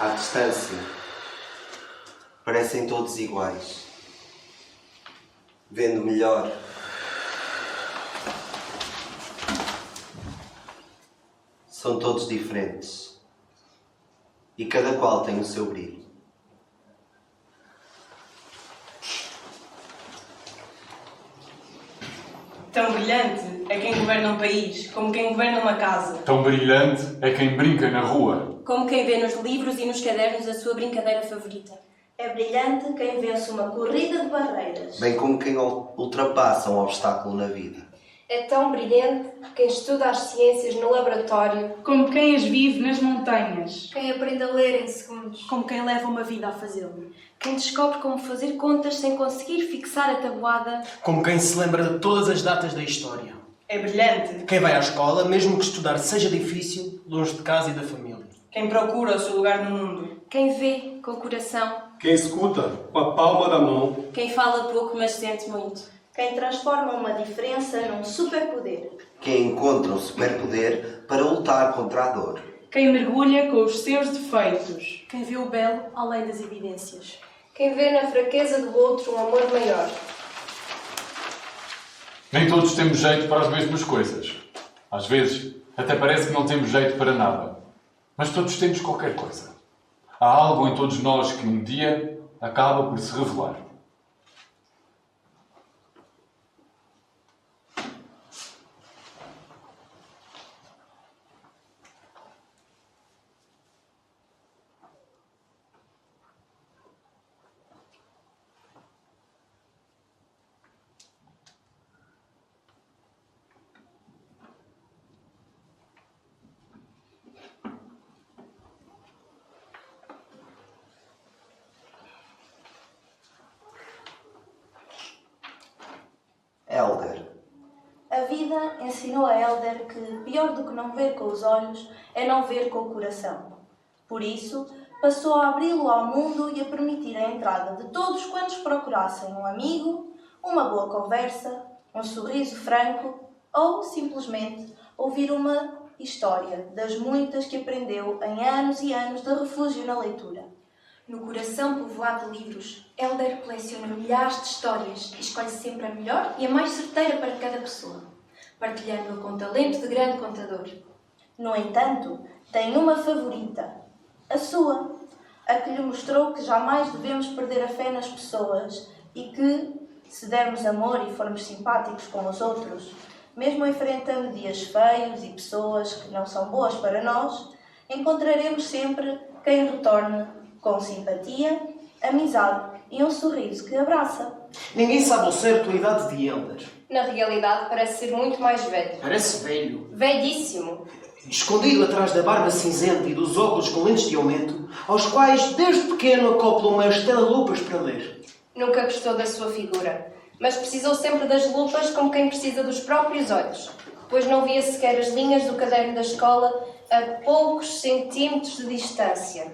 À distância, parecem todos iguais. Vendo melhor, são todos diferentes. E cada qual tem o seu brilho. Tão brilhante é quem governa um país, como quem governa uma casa. Tão brilhante é quem brinca na rua. Como quem vê nos livros e nos cadernos a sua brincadeira favorita. É brilhante quem vence uma corrida de barreiras. Bem como quem ultrapassa um obstáculo na vida. É tão brilhante quem estuda as ciências no laboratório. Como quem as vive nas montanhas. Quem aprende a ler em segundos. Como quem leva uma vida a fazê-lo. Quem descobre como fazer contas sem conseguir fixar a tabuada. Como quem se lembra de todas as datas da história. É brilhante Quem vai à escola, mesmo que estudar seja difícil, longe de casa e da família. quem procura o seu lugar no mundo. Quem vê com o coração. Quem escuta com a palma da mão. Quem fala pouco mas sente muito. Quem transforma uma diferença num superpoder. Quem encontra um superpoder para lutar contra a dor. Quem mergulha com os seus defeitos. Quem vê o belo além das evidências. Quem vê na fraqueza do outro um amor maior. Nem todos temos jeito para as mesmas coisas. Às vezes, até parece que não temos jeito para nada. Mas todos temos qualquer coisa. Há algo em todos nós que um dia acaba por se revelar. Hélder. A vida ensinou a Hélder que pior do que não ver com os olhos é não ver com o coração. Por isso, passou a abri-lo ao mundo e a permitir a entrada de todos quantos procurassem um amigo, uma boa conversa, um sorriso franco ou, simplesmente, ouvir uma história das muitas que aprendeu em anos e anos de refúgio na leitura. No coração povoado de livros, Hélder coleciona milhares de histórias e escolhe sempre a melhor e a mais certeira para cada pessoa, partilhando-a com talento de grande contador. No entanto, tem uma favorita, a sua, a que lhe mostrou que jamais devemos perder a fé nas pessoas e que, se dermos amor e formos simpáticos com os outros, mesmo enfrentando dias feios e pessoas que não são boas para nós, encontraremos sempre quem retorne com simpatia, amizade e um sorriso que abraça. Ninguém sabe ao certo a idade de Hélder. Na realidade, parece ser muito mais velho. Parece velho. Velhíssimo. Escondido atrás da barba cinzenta e dos óculos com lentes de aumento, aos quais, desde pequeno, acopla uma estela-lupas para ler. Nunca gostou da sua figura, mas precisou sempre das lupas como quem precisa dos próprios olhos, pois não via sequer as linhas do caderno da escola a poucos centímetros de distância.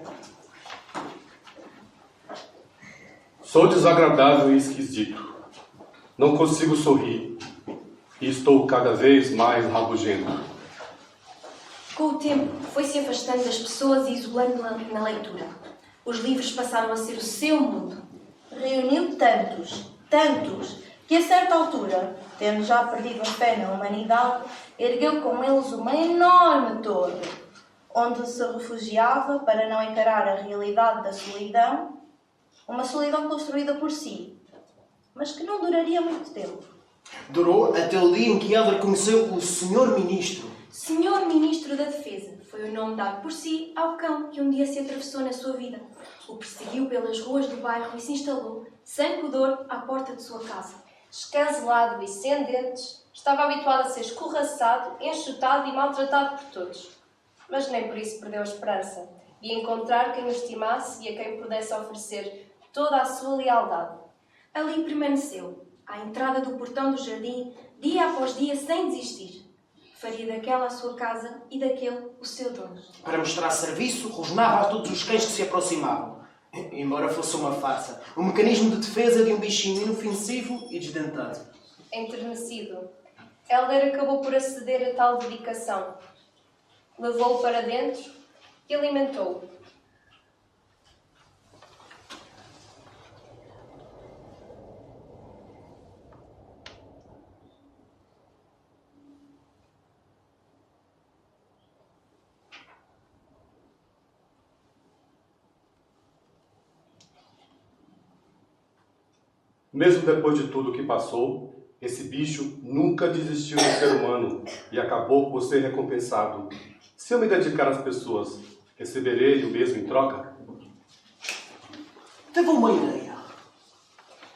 Sou desagradável e esquisito. Não consigo sorrir. E estou cada vez mais rabugento. Com o tempo, foi-se afastando das pessoas e isolando-na na leitura. Os livros passaram a ser o seu mundo. Reuniu tantos, que a certa altura, tendo já perdido a fé na humanidade, ergueu com eles uma enorme torre, onde se refugiava para não encarar a realidade da solidão, uma solidão construída por si, mas que não duraria muito tempo. Durou até o dia em que Hélder conheceu o Senhor Ministro. Senhor Ministro da Defesa foi o nome dado por si ao cão que um dia se atravessou na sua vida. O perseguiu pelas ruas do bairro e se instalou, sem pudor, à porta de sua casa. Escancelado e sem dentes, estava habituado a ser escorraçado, enxotado e maltratado por todos. Mas nem por isso perdeu a esperança de encontrar quem o estimasse e a quem pudesse oferecer toda a sua lealdade. Ali permaneceu, à entrada do portão do jardim, dia após dia, sem desistir. Faria daquela a sua casa e daquele o seu dono. Para mostrar serviço, rosnava a todos os cães que se aproximavam. Embora fosse uma farsa, um mecanismo de defesa de um bichinho inofensivo e desdentado. Enternecido, Hélder acabou por aceder a tal dedicação. Levou-o para dentro e alimentou-o. Mesmo depois de tudo o que passou, esse bicho nunca desistiu do ser humano e acabou por ser recompensado. Se eu me dedicar às pessoas, receberei o mesmo em troca? Teve uma ideia.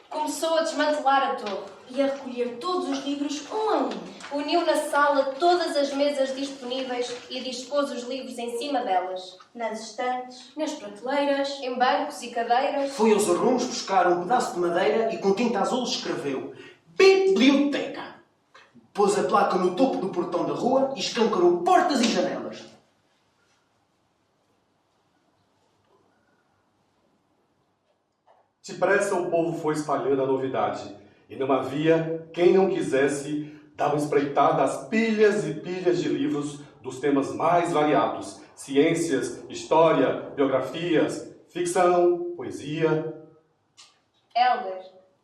Começou a desmantelar a torre. E a recolher todos os livros um a um. Uniu na sala todas as mesas disponíveis e dispôs os livros em cima delas. Nas estantes, Nas prateleiras. Em bancos e cadeiras. Foi aos arrumos buscar um pedaço de madeira e com tinta azul escreveu Biblioteca. Pôs a placa no topo do portão da rua e escancarou portas e janelas. Depressa o povo foi espalhando a novidade, e não havia quem não quisesse dar uma espreitada às pilhas e pilhas de livros dos temas mais variados: ciências, história, biografias, ficção, poesia. Helder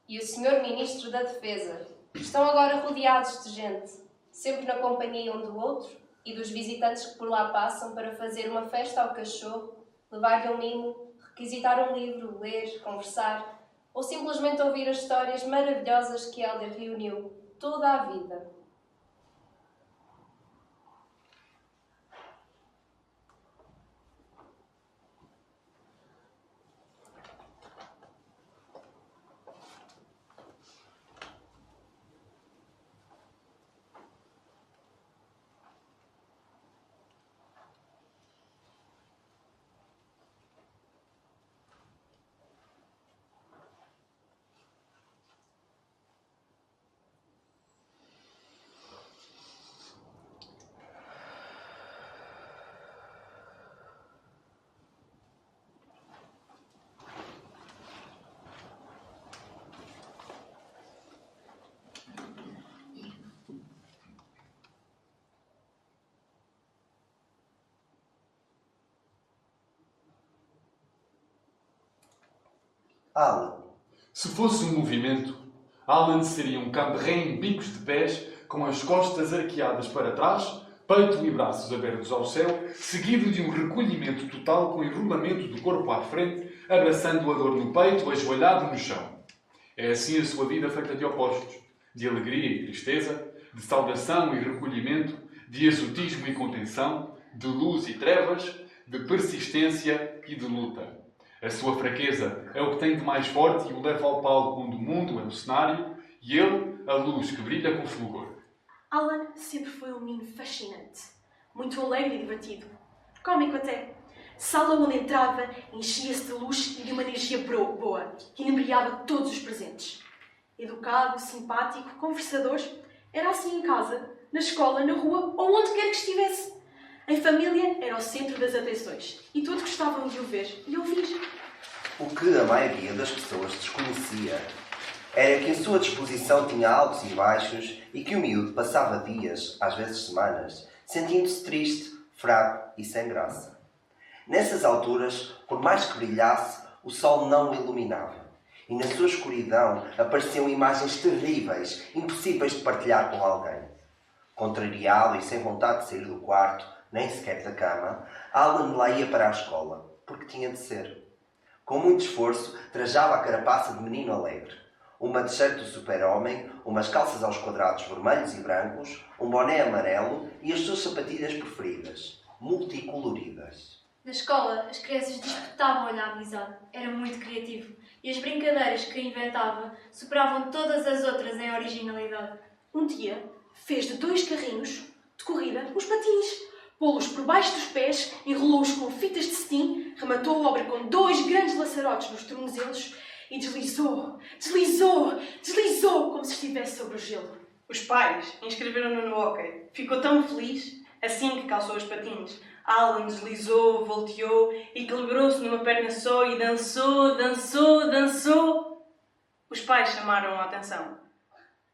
e o Sr. Ministro da Defesa estão agora rodeados de gente, sempre na companhia um do outro e dos visitantes que por lá passam para fazer uma festa ao cachorro, levar-lhe um mimo, requisitar um livro, ler, conversar ou simplesmente ouvir as histórias maravilhosas que Helder reuniu toda a vida. Alan, Se fosse um movimento, Alan seria um camberré em bicos de pés, com as costas arqueadas para trás, peito e braços abertos ao céu, seguido de um recolhimento total com enrolamento do corpo à frente, abraçando a dor no peito, ajoelhado no chão. É assim a sua vida feita de opostos, de alegria e tristeza, de saudação e recolhimento, de exotismo e contenção, de luz e trevas, de persistência e de luta. A sua fraqueza é o que tem de mais forte e o leva ao palco onde o mundo é o cenário e ele, a luz que brilha com fulgor. Alan sempre foi um menino fascinante, muito alegre e divertido, cómico até. Sala onde entrava enchia-se de luz e de uma energia boa, que inebriava todos os presentes. Educado, simpático, conversador, era assim em casa, na escola, na rua ou onde quer que estivesse. Em família era o centro das atenções e todos gostavam de o ver e ouvir. o que a maioria das pessoas desconhecia era que a sua disposição tinha altos e baixos e que o miúdo passava dias, às vezes semanas, sentindo-se triste, fraco e sem graça. Nessas alturas, por mais que brilhasse, o sol não o iluminava. E na sua escuridão apareciam imagens terríveis, impossíveis de partilhar com alguém. Contrariado e sem vontade de sair do quarto, nem sequer da cama, Alan lá ia para a escola, porque tinha de ser. Com muito esforço, trajava a carapaça de menino alegre. Uma t-shirt do super-homem, umas calças aos quadrados vermelhos e brancos, um boné amarelo e as suas sapatilhas preferidas, multicoloridas. Na escola, as crianças disputavam-lhe a amizade. Era muito criativo. E as brincadeiras que inventava superavam todas as outras em originalidade. Um dia, fez de 2 carrinhos de corrida uns patins. Pô-los por baixo dos pés, enrolou-os com fitas de cetim, rematou a obra com 2 grandes laçarotes nos tornozelos e deslizou, como se estivesse sobre o gelo. Os pais inscreveram-no no hóquei. Ficou tão feliz assim que calçou os patins. Alan deslizou, volteou, equilibrou-se numa perna só e dançou. Os pais chamaram a atenção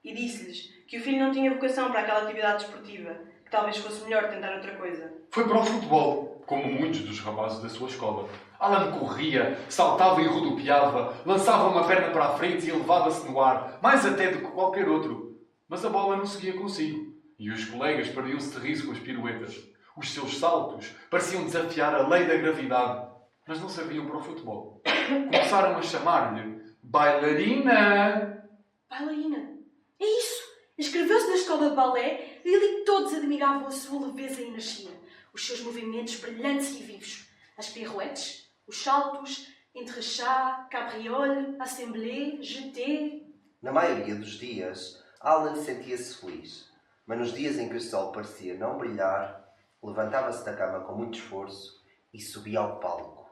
e disse-lhes que o filho não tinha vocação para aquela atividade desportiva, que talvez fosse melhor tentar outra coisa. Foi para o futebol, como muitos dos rapazes da sua escola. Alan corria, saltava e rodopiava, lançava uma perna para a frente e elevava-se no ar, mais até do que qualquer outro. Mas a bola não seguia consigo, e os colegas perdiam-se de riso com as piruetas. Os seus saltos pareciam desafiar a lei da gravidade, mas não serviam para o futebol. Começaram a chamar-lhe Bailarina! Bailarina. É isso! Inscreveu-se na escola de balé e ali todos admiravam a sua leveza e energia, os seus movimentos brilhantes e vivos, as pirouetes, os saltos, entrechá, cabriole, assemblée, jeté. Na maioria dos dias, Alan sentia-se feliz, mas nos dias em que o sol parecia não brilhar, levantava-se da cama com muito esforço e subia ao palco.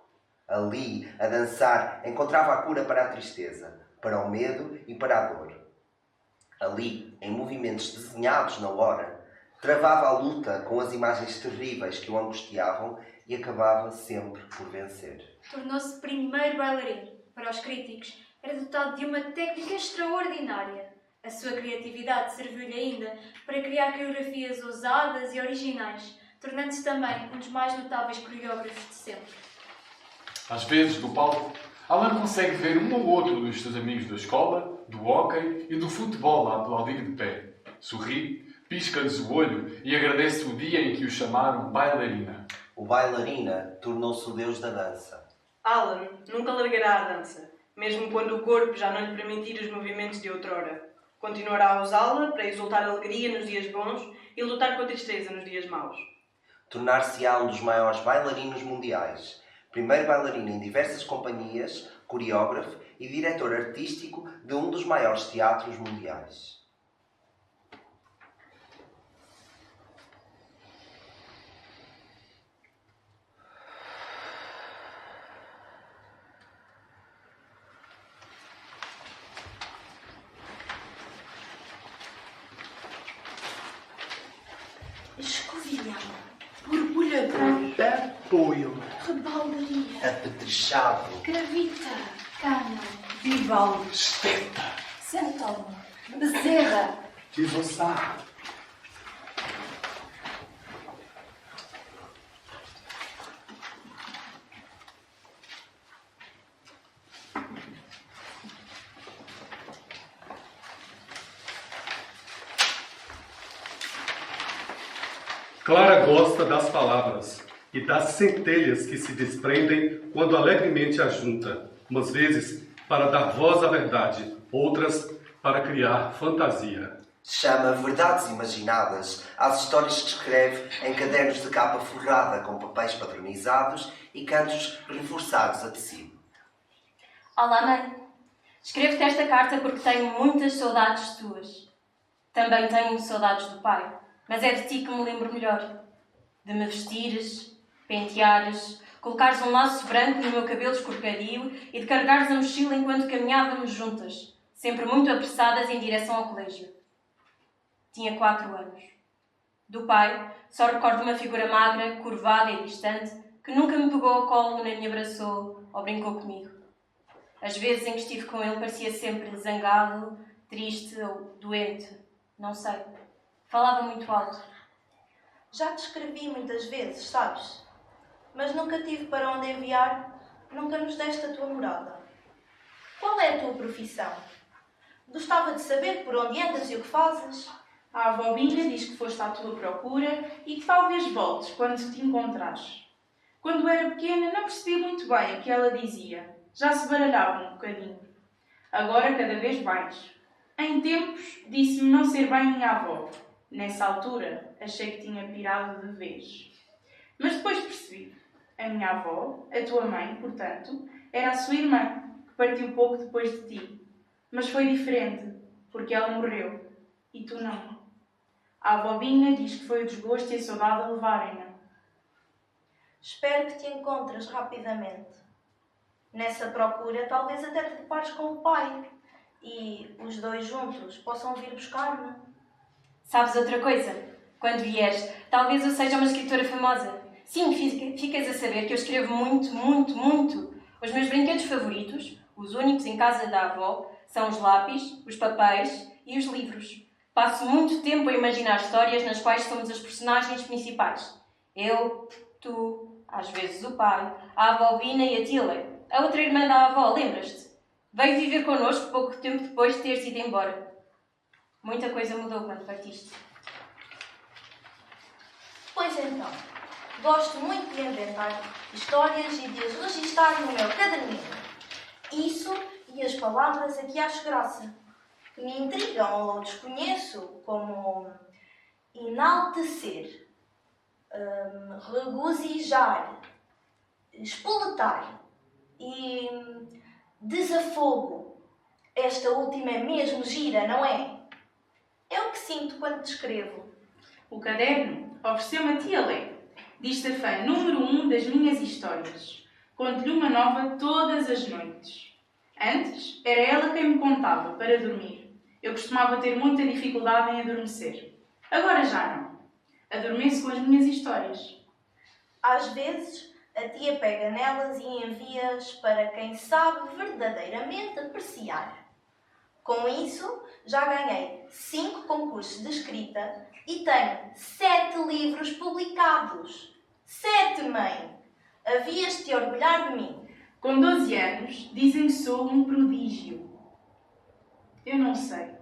Ali, a dançar, encontrava a cura para a tristeza, para o medo e para a dor. Ali, em movimentos desenhados na hora, travava a luta com as imagens terríveis que o angustiavam e acabava sempre por vencer. Tornou-se primeiro bailarino. Para os críticos, era dotado de uma técnica extraordinária. A sua criatividade serviu-lhe ainda para criar coreografias ousadas e originais, tornando-se também um dos mais notáveis coreógrafos de sempre. Às vezes, do palco, Alan consegue ver um ou outro dos seus amigos da escola, do hóquei e do futebol a aplaudir de pé. Sorri, pisca-lhes o olho e agradece o dia em que o chamaram bailarina. O bailarina tornou-se o deus da dança. Alan nunca largará a dança, mesmo quando o corpo já não lhe permitir os movimentos de outrora. Continuará a usá-la para exultar alegria nos dias bons e lutar com a tristeza nos dias maus. Tornar-se-á um dos maiores bailarinos mundiais. Primeiro bailarino em diversas companhias, coreógrafo e diretor artístico de um dos maiores teatros mundiais. Escovilhão, borbulhador, Apoio. rebaldaria, Apetrechado. Gravita, cana, Vivaldi, Esteta! Centauno. Bezerra. Desossar. Clara gosta das palavras e das centelhas que se desprendem quando alegremente as junta, umas vezes para dar voz à verdade, outras para criar fantasia. Chama verdades imaginadas às histórias que escreve em cadernos de capa forrada com papéis padronizados e cantos reforçados a tecido. Olá, mãe. Escrevo-te esta carta porque tenho muitas saudades tuas. Também tenho saudades do pai, mas é de ti que me lembro melhor. De me vestires, penteares, colocares um laço branco no meu cabelo escorregadio e de carregares a mochila enquanto caminhávamos juntas, sempre muito apressadas em direção ao colégio. Tinha 4 anos. Do pai, só recordo uma figura magra, curvada e distante, que nunca me pegou ao colo, nem me abraçou ou brincou comigo. As vezes em que estive com ele parecia sempre zangado, triste ou doente. Não sei. Falava muito alto. Já te escrevi muitas vezes, sabes? Mas nunca tive para onde enviar, nunca nos deste a tua morada. Qual é a tua profissão? Gostava de saber por onde andas e o que fazes. A avó Binha diz que foste à tua procura e que talvez voltes quando te encontrares. Quando era pequena não percebi muito bem o que ela dizia. Já se baralhava um bocadinho. Agora cada vez mais. Em tempos disse-me não ser bem minha avó. Nessa altura achei que tinha pirado de vez. Mas depois percebi. A minha avó, a tua mãe, portanto, era a sua irmã, que partiu pouco depois de ti. Mas foi diferente, porque ela morreu. E tu não. A avó Binha diz que foi o desgosto e a saudade a levarem-na. Espero que te encontres rapidamente. Nessa procura, talvez até te depares com o pai e os dois juntos possam vir buscar-me. Sabes outra coisa? Quando vieres, talvez eu seja uma escritora famosa. Sim, ficas a saber que eu escrevo muito, muito, muito. Os meus brinquedos favoritos, os únicos em casa da avó, são os lápis, os papéis e os livros. Passo muito tempo a imaginar histórias nas quais somos as personagens principais. Eu, tu, às vezes o pai, a avó Bina e a Tilly. A outra irmã da avó, lembras-te? Veio viver connosco pouco tempo depois de teres ido embora. Muita coisa mudou quando partiste. Pois então, gosto muito de inventar histórias e de as registar no meu caderninho. Isso e as palavras a que acho graça, que me intrigam ou desconheço, como enaltecer, regozijar, espoletar e desafogo. Esta última é mesmo gira, não é? É o que sinto quando descrevo. O caderno ofereceu-me a tia Lé. Diz ser fã número 1 das minhas histórias. Conto-lhe uma nova todas as noites. Antes, era ela quem me contava, para dormir. Eu costumava ter muita dificuldade em adormecer. Agora já não. Adormeço com as minhas histórias. Às vezes, a tia pega nelas e envia-as para quem sabe verdadeiramente apreciar. Com isso, já ganhei 5 concursos de escrita e tenho 7 livros publicados. 7, mãe! Havias de te orgulhar de mim. Com 12 anos, dizem que sou um prodígio. Eu não sei.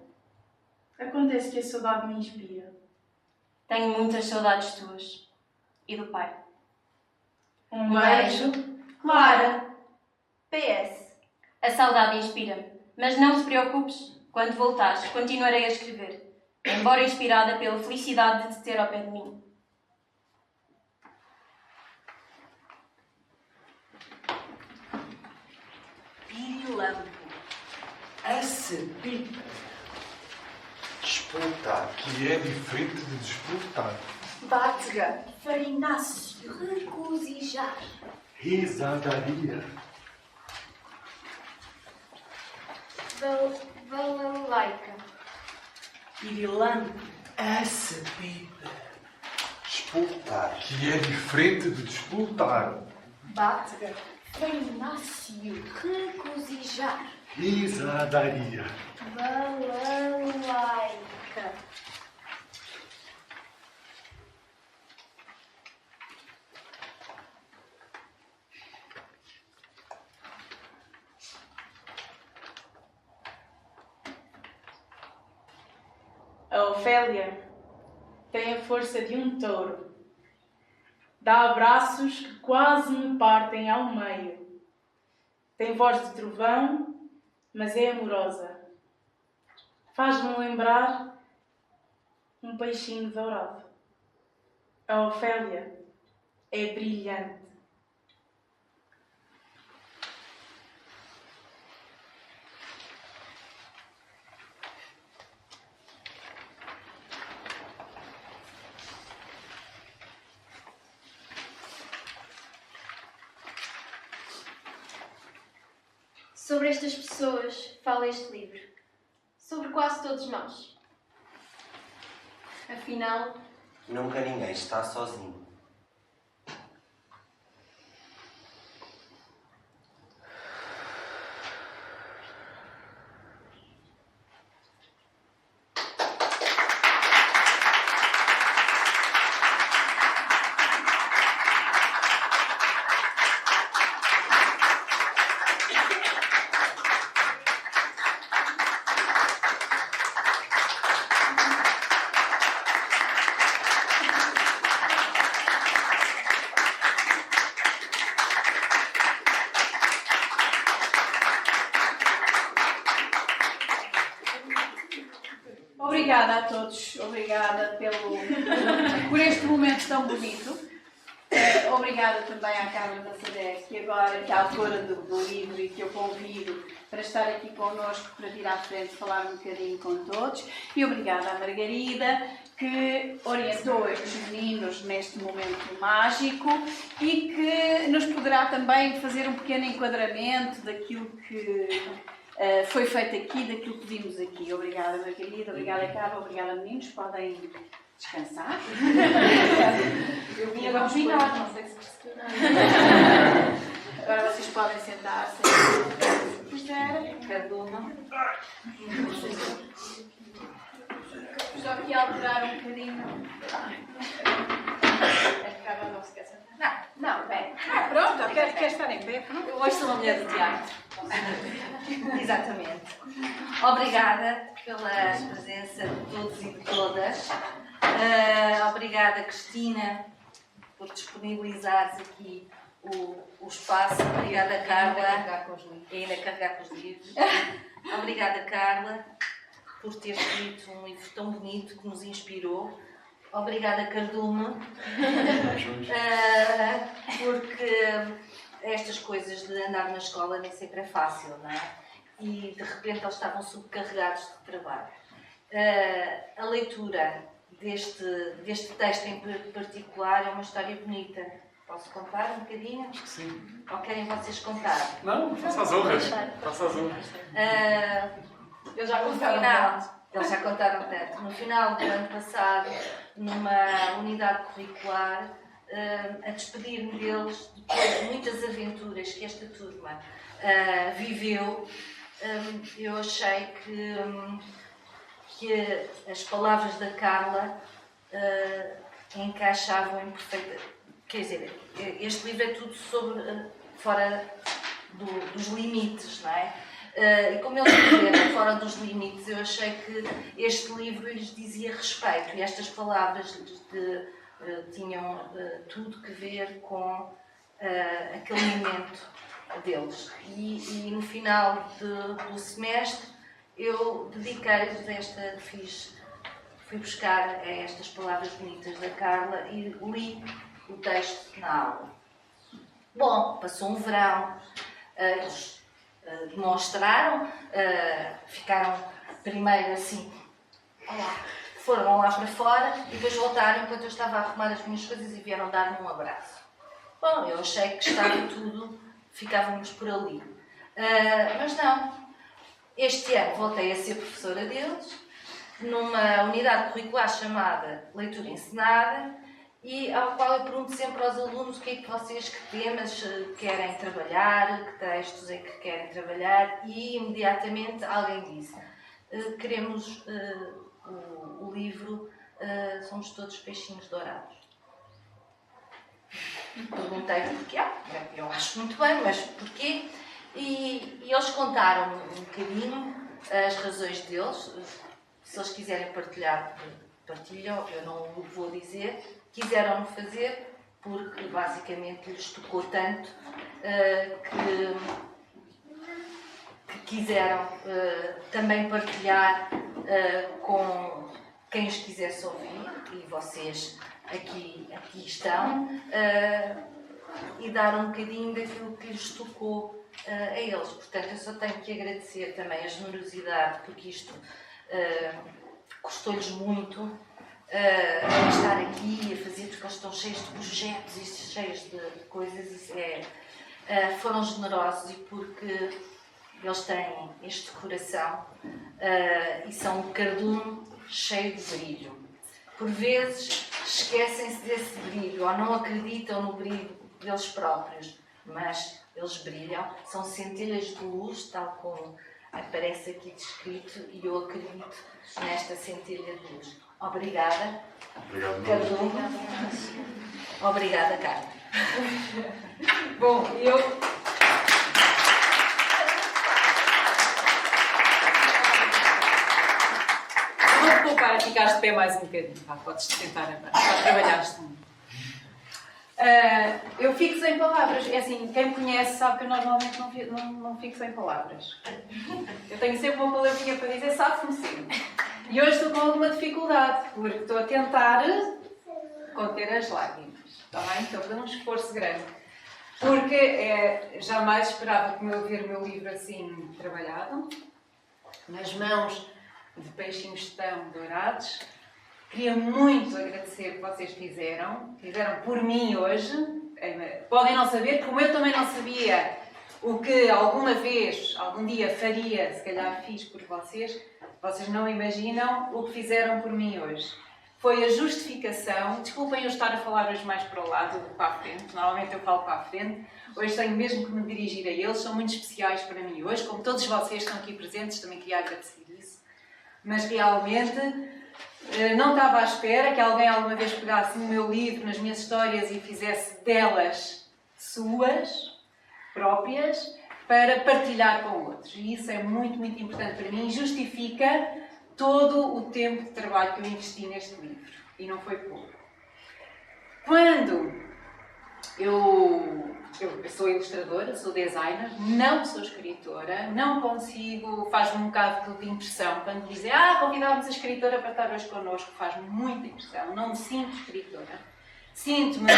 Acontece que a saudade me inspira. Tenho muitas saudades tuas. E do pai. Um beijo. Clara. PS. A saudade inspira-me. Mas não te preocupes. Quando voltares, continuarei a escrever. Embora inspirada pela felicidade de te ter ao pé de mim. Pirilampo. Acepipa. Despoltar. Que é diferente de despoltar. Bátega. Farináceo. Regozijar. Risadaria. Balalaica. Pirilampo. Acepipa. Despoltar. Que é diferente de despoltar. Bátega. Farináceo. Regozijar. Risadaria. Balalaica. A Ofélia tem a força de um touro. Dá abraços que quase me partem ao meio. Tem voz de trovão, mas é amorosa. Faz-me lembrar um peixinho dourado. A Ofélia é brilhante. Sobre estas pessoas fala este livro. Sobre quase todos nós. Afinal, Nunca ninguém está sozinho. Obrigada a todos, obrigada por este momento tão bonito. Obrigada também à Carla Massadé, que agora que é a autora do livro e que eu convido para estar aqui connosco para vir à frente falar um bocadinho com todos. E obrigada à Margarida, que orientou estes meninos neste momento mágico e que nos poderá também fazer um pequeno enquadramento daquilo que foi feito aqui, daquilo que vimos aqui. Obrigada, Margarida, obrigada, Carla, obrigada, meninos. Podem descansar. Eu vim agora combinar, não sei se percebeu nada. Agora vocês podem sentar-se. Cada uma. Estou aqui a alterar um bocadinho. É que Carla não se quer sentar. Não, bem. Pronto, quer estar em pé. Eu hoje sou uma mulher de teatro. Exatamente. Obrigada pela presença de todos e de todas. Obrigada, Cristina, por disponibilizares aqui o espaço. Obrigada, Carla. E ainda carregar com os livros. Obrigada, Carla, por ter escrito um livro tão bonito que nos inspirou. Obrigada, Cardume, porque estas coisas de andar na escola nem sempre é fácil, não é? E de repente eles estavam subcarregados de trabalho. A leitura deste texto em particular é uma história bonita. Posso contar um bocadinho? Acho que sim. Ou querem vocês contar? Não, faça as honras. Faça as honras. Eu já No contaram final, eles já contaram tanto. No final do ano passado, numa unidade curricular, a despedir-me deles, depois de muitas aventuras que esta turma viveu, eu achei que as palavras da Carla encaixavam em perfeita... Quer dizer, este livro é tudo sobre fora dos limites, não é? E como eles viveram fora dos limites, eu achei que este livro lhes dizia respeito e estas palavras tinham tudo que ver com aquele momento deles. E no final do semestre eu dediquei-lhes fui buscar estas palavras bonitas da Carla e li o texto na aula. Bom, passou um verão, eles demonstraram, ficaram primeiro assim, foram lá para fora e depois voltaram enquanto eu estava a arrumar as minhas coisas e vieram dar-me um abraço. Bom, eu achei que estava tudo, ficávamos por ali. Mas não. Este ano voltei a ser professora deles, numa unidade curricular chamada Leitura Encenada, e ao qual eu pergunto sempre aos alunos o que é que vocês, que temas querem trabalhar, que textos é que querem trabalhar, e imediatamente alguém disse, queremos o livro Somos Todos Peixinhos Dourados. Perguntei porquê, eu acho muito bem, mas porquê? E eles contaram um bocadinho as razões deles, se eles quiserem partilhar, partilham, eu não o vou dizer. Quiseram-no fazer porque basicamente lhes tocou tanto que quiseram também partilhar com quem os quisesse ouvir, e vocês aqui estão, e dar um bocadinho daquilo que lhes tocou a eles. Portanto, eu só tenho que agradecer também a generosidade, porque isto custou-lhes muito. Estar aqui a fazer, porque eles estão cheios de projetos e cheios de coisas, foram generosos e porque eles têm este coração e são um cardume cheio de brilho. Por vezes esquecem-se desse brilho ou não acreditam no brilho deles próprios, mas eles brilham, são centelhas de luz, tal como aparece aqui descrito, e eu acredito nesta centelha de luz. Obrigada. Obrigado. Cardume. Obrigada, Carla. Bom, eu... Vou-te poupar a ficar de pé mais um bocadinho. Podes tentar agora. Já trabalhaste muito. Eu fixo em palavras. É assim, quem me conhece sabe que eu normalmente não fixo em palavras. Eu tenho sempre uma palavrinha para dizer, sabe-me sempre. E hoje estou com alguma dificuldade, porque estou a tentar conter as lágrimas. Está bem? Estou a fazer um esforço grande. Porque jamais esperava que eu ver o meu livro assim trabalhado, nas mãos de peixinhos tão dourados. Queria muito agradecer o que vocês fizeram por mim hoje. Podem não saber, como eu também não sabia o que alguma vez, algum dia faria, se calhar fiz por vocês. Vocês não imaginam o que fizeram por mim hoje. Foi a justificação. Desculpem eu estar a falar hoje mais para o lado do que para a frente. Normalmente eu falo para a frente. Hoje tenho mesmo que me dirigir a eles. São muito especiais para mim hoje. Como todos vocês estão aqui presentes, também queria agradecer isso. Mas realmente não estava à espera que alguém alguma vez pegasse no meu livro, nas minhas histórias, e fizesse delas suas, próprias, para partilhar com outros. E isso é muito, muito importante para mim e justifica todo o tempo de trabalho que eu investi neste livro. E não foi pouco. Quando Eu sou ilustradora, sou designer, não sou escritora, não consigo, faz-me um bocado de impressão quando dizem convidámos a escritora para estar hoje connosco, faz-me muita impressão, não me sinto escritora. Sinto-me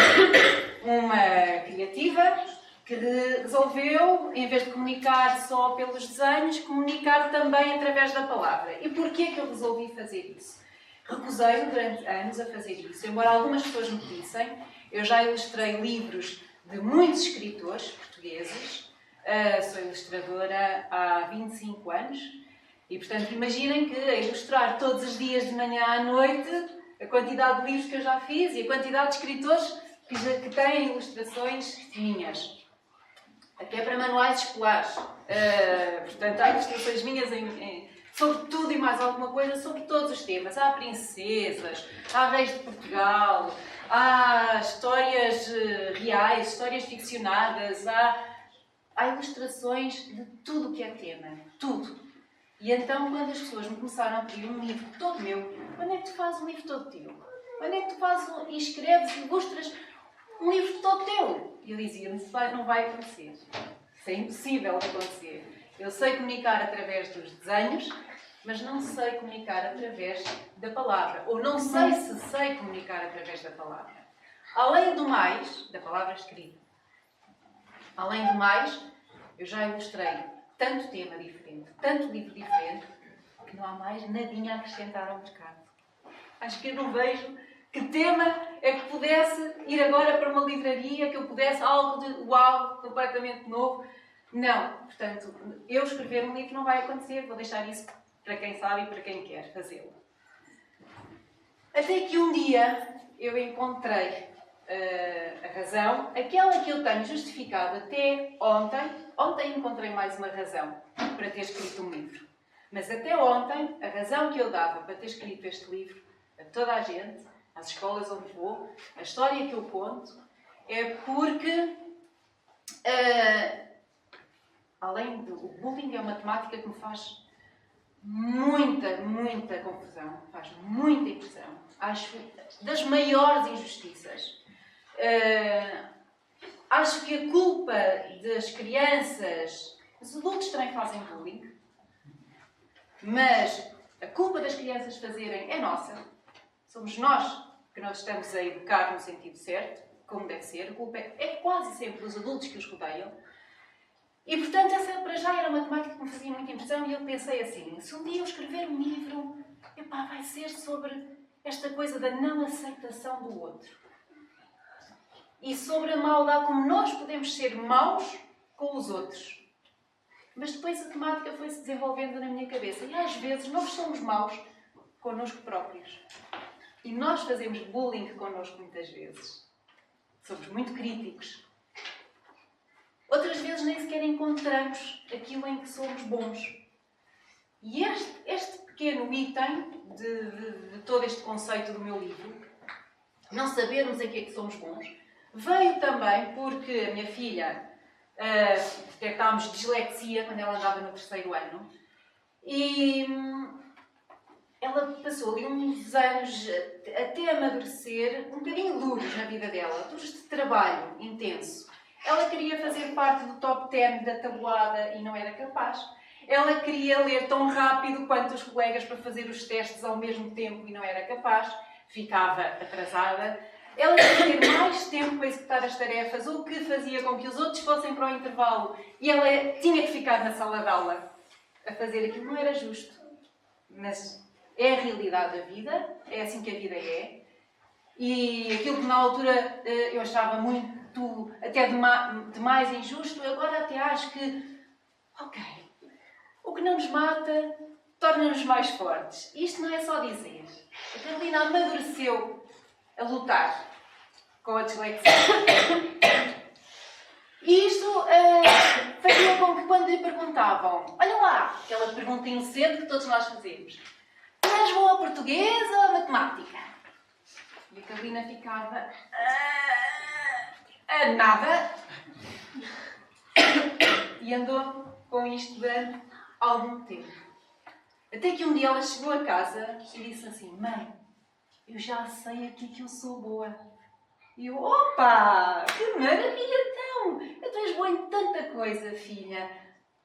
uma criativa que resolveu, em vez de comunicar só pelos desenhos, comunicar também através da palavra. E porquê que eu resolvi fazer isso? Recusei-me durante anos a fazer isso, embora algumas pessoas me dissem. Eu já ilustrei livros de muitos escritores portugueses, sou ilustradora há 25 anos e, portanto, imaginem que a ilustrar todos os dias de manhã à noite a quantidade de livros que eu já fiz e a quantidade de escritores que têm ilustrações minhas. Até para manuais escolares. Portanto, há ilustrações minhas sobre tudo e mais alguma coisa, sobre todos os temas. Há princesas, há reis de Portugal, há histórias reais, histórias ficcionadas, há ilustrações de tudo o que é tema. Tudo. E então, quando as pessoas me começaram a pedir um livro todo meu, quando é que tu fazes um livro todo teu? Quando é que tu fazes e escreves e ilustras um livro todo teu? E eu dizia-me, não vai acontecer. Isso é impossível de acontecer. Eu sei comunicar através dos desenhos, mas não sei comunicar através da palavra. Ou não sei se sei comunicar através da palavra. Além do mais, da palavra escrita. Além do mais, eu já ilustrei tanto tema diferente, tanto livro diferente, que não há mais nadinha a acrescentar ao mercado. Acho que eu não vejo que tema é que pudesse ir agora para uma livraria, que eu pudesse algo de uau, completamente novo. Não. Portanto, eu escrever um livro não vai acontecer. Vou deixar isso para quem sabe e para quem quer fazê-lo. Até que um dia eu encontrei a razão, aquela que eu tenho justificado até ontem. Ontem encontrei mais uma razão para ter escrito um livro. Mas até ontem, a razão que eu dava para ter escrito este livro, a toda a gente, às escolas onde vou, a história que eu conto, é porque, além do bullying, é uma temática que me faz muita confusão, faz muita impressão. Acho das maiores injustiças. Acho que a culpa das crianças... Os adultos também fazem bullying, mas a culpa das crianças fazerem é nossa. Somos nós que não estamos a educar no sentido certo, como deve ser. A culpa é quase sempre dos adultos que os rodeiam. E, portanto, essa para já era uma temática que me fazia muita impressão e eu pensei assim, se um dia eu escrever um livro, vai ser sobre esta coisa da não aceitação do outro. E sobre a maldade, como nós podemos ser maus com os outros. Mas depois a temática foi-se desenvolvendo na minha cabeça. E às vezes nós somos maus connosco próprios. E nós fazemos bullying connosco muitas vezes. Somos muito críticos. Outras vezes nem sequer encontramos aquilo em que somos bons. E este pequeno item de todo este conceito do meu livro, não sabermos em que é que somos bons, veio também porque a minha filha detectámos dislexia quando ela andava no 3º ano e ela passou ali uns anos até amadurecer um bocadinho duros na vida dela, duros de trabalho intenso. Ela queria fazer parte do top 10 da tabuada e não era capaz. Ela queria ler tão rápido quanto os colegas para fazer os testes ao mesmo tempo e não era capaz. Ficava atrasada. Ela queria ter mais tempo para executar as tarefas, o que fazia com que os outros fossem para o intervalo e ela tinha que ficar na sala de aula a fazer aquilo. Não era justo. Mas é a realidade da vida, é assim que a vida é. E aquilo que na altura eu achava muito, até demais injusto, agora até acho que, ok, o que não nos mata torna-nos mais fortes. Isto não é só dizer. A Carolina amadureceu a lutar com a dislexia. E isto fazia com que quando lhe perguntavam, olha lá, aquela pergunta inocente que todos nós fazemos, tu és boa portuguesa ou matemática? E a Carolina ficava nada. E andou com isto durante algum tempo. Até que um dia ela chegou a casa e disse assim, mãe, eu já sei aqui que eu sou boa. E eu, opa, que maravilha então! Tu és boa em tanta coisa, filha.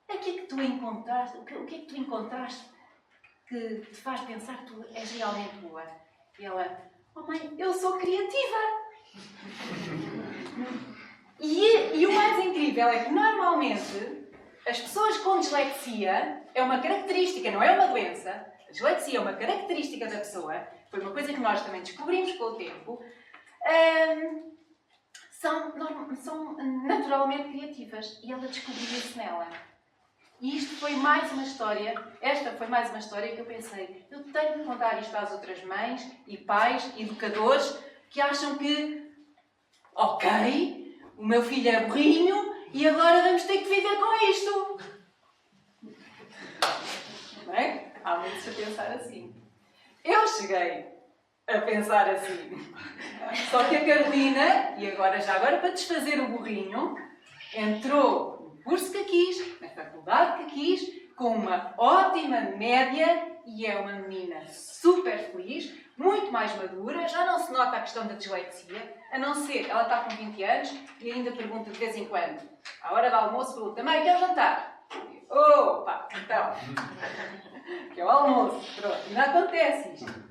O que é que tu encontraste? O que é que tu encontraste que te faz pensar que tu és realmente boa? E ela, oh mãe, eu sou criativa. E o mais incrível é que normalmente as pessoas com dislexia é uma característica, não é uma doença. A dislexia é uma característica da pessoa. Foi uma coisa que nós também descobrimos com o tempo. São naturalmente criativas. E ela descobriu isso nela. E isto foi mais uma história, esta foi mais uma história que eu pensei, eu tenho que contar isto às outras mães e pais, educadores, que acham que, ok, o meu filho é burrinho e agora vamos ter que viver com isto. Não é? Há muitos a pensar assim. Eu cheguei a pensar assim. Só que a Carolina, e agora para desfazer o burrinho, entrou no curso que quis, na faculdade que quis, com uma ótima média e é uma menina super feliz, muito mais madura, já não se nota a questão da dislexia, a não ser, ela está com 20 anos e ainda pergunta de vez em quando, à hora do almoço, pergunta, mãe, quer jantar? Opa, então, que é o almoço, pronto, ainda acontece isto.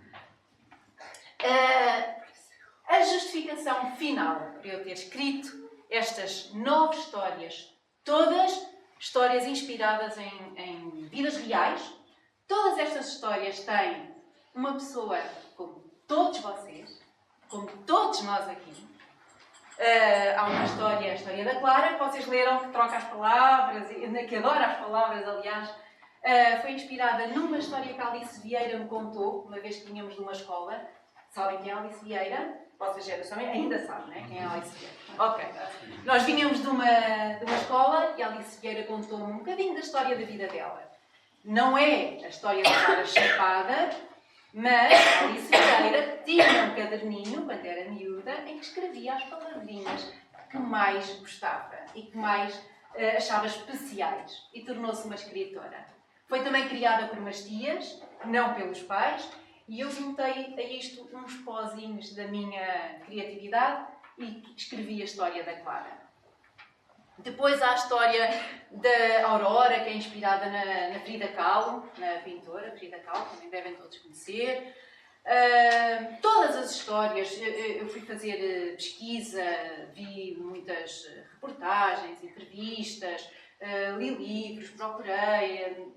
A justificação final para eu ter escrito estas 9 histórias, todas histórias inspiradas em vidas reais, todas estas histórias têm uma pessoa como todos vocês, como todos nós aqui. Há uma história, a história da Clara, que vocês leram, que troca as palavras, que adora as palavras, aliás. Foi inspirada numa história que a Alice Vieira me contou, uma vez que tínhamos numa escola. Sabem quem é a Alice Vieira? Vossas gerações ainda sabem, não é? Quem é a Alice Vieira? Ok. Nós vinhamos de uma escola e a Alice Vieira contou-me um bocadinho da história da vida dela. Não é a história da Clara Chapada, mas a Alice Vieira tinha um caderninho, quando era miúda, em que escrevia as palavrinhas que mais gostava e que mais achava especiais. E tornou-se uma escritora. Foi também criada por umas tias, não pelos pais, e eu juntei a isto uns pozinhos da minha criatividade e escrevi a história da Clara. Depois há a história da Aurora, que é inspirada na Frida Kahlo, na pintora Frida Kahlo, também devem todos conhecer. Todas as histórias, eu fui fazer pesquisa, vi muitas reportagens, entrevistas, li livros, procurei,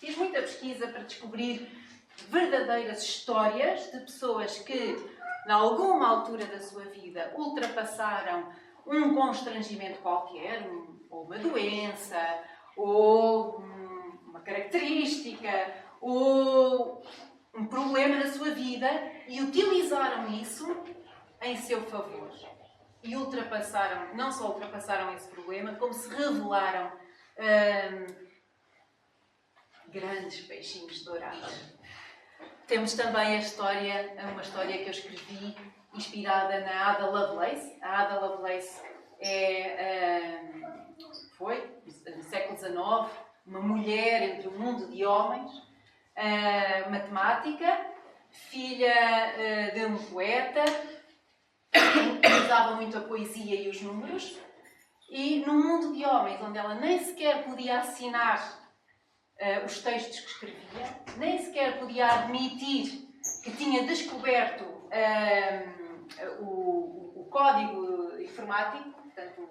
fiz muita pesquisa para descobrir verdadeiras histórias de pessoas que, em alguma altura da sua vida, ultrapassaram um constrangimento qualquer, ou uma doença, ou uma característica, ou um problema na sua vida e utilizaram isso em seu favor. E ultrapassaram, não só ultrapassaram esse problema, como se revelaram grandes peixinhos dourados. Temos também uma história que eu escrevi inspirada na Ada Lovelace. A Ada Lovelace foi, no século XIX, uma mulher entre um mundo de homens, matemática, filha de um poeta, que usava muito a poesia e os números, e num mundo de homens onde ela nem sequer podia assinar os textos que escrevia, nem sequer podia admitir que tinha descoberto o código informático, portanto,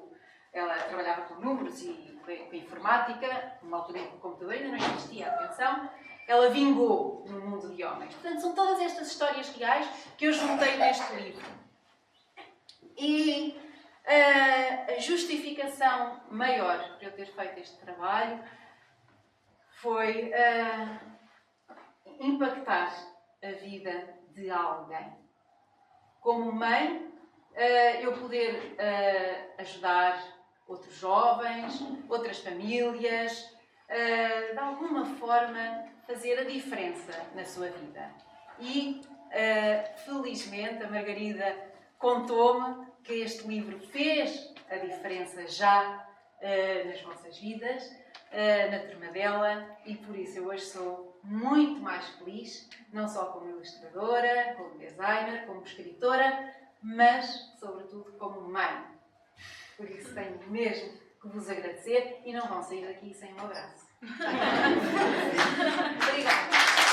ela trabalhava com números e com informática, numa altura em que o computador ainda não existia, atenção, ela vingou no mundo de homens. Portanto, são todas estas histórias reais que eu juntei neste livro. E a justificação maior para eu ter feito este trabalho foi impactar a vida de alguém. Como mãe, eu poder ajudar outros jovens, outras famílias, de alguma forma fazer a diferença na sua vida. E, felizmente, a Margarida contou-me que este livro fez a diferença já nas vossas vidas, na turma dela, e por isso eu hoje sou muito mais feliz, não só como ilustradora, como designer, como escritora, mas, sobretudo, como mãe. Por isso tenho mesmo que vos agradecer e não vão sair daqui sem um abraço. Obrigada.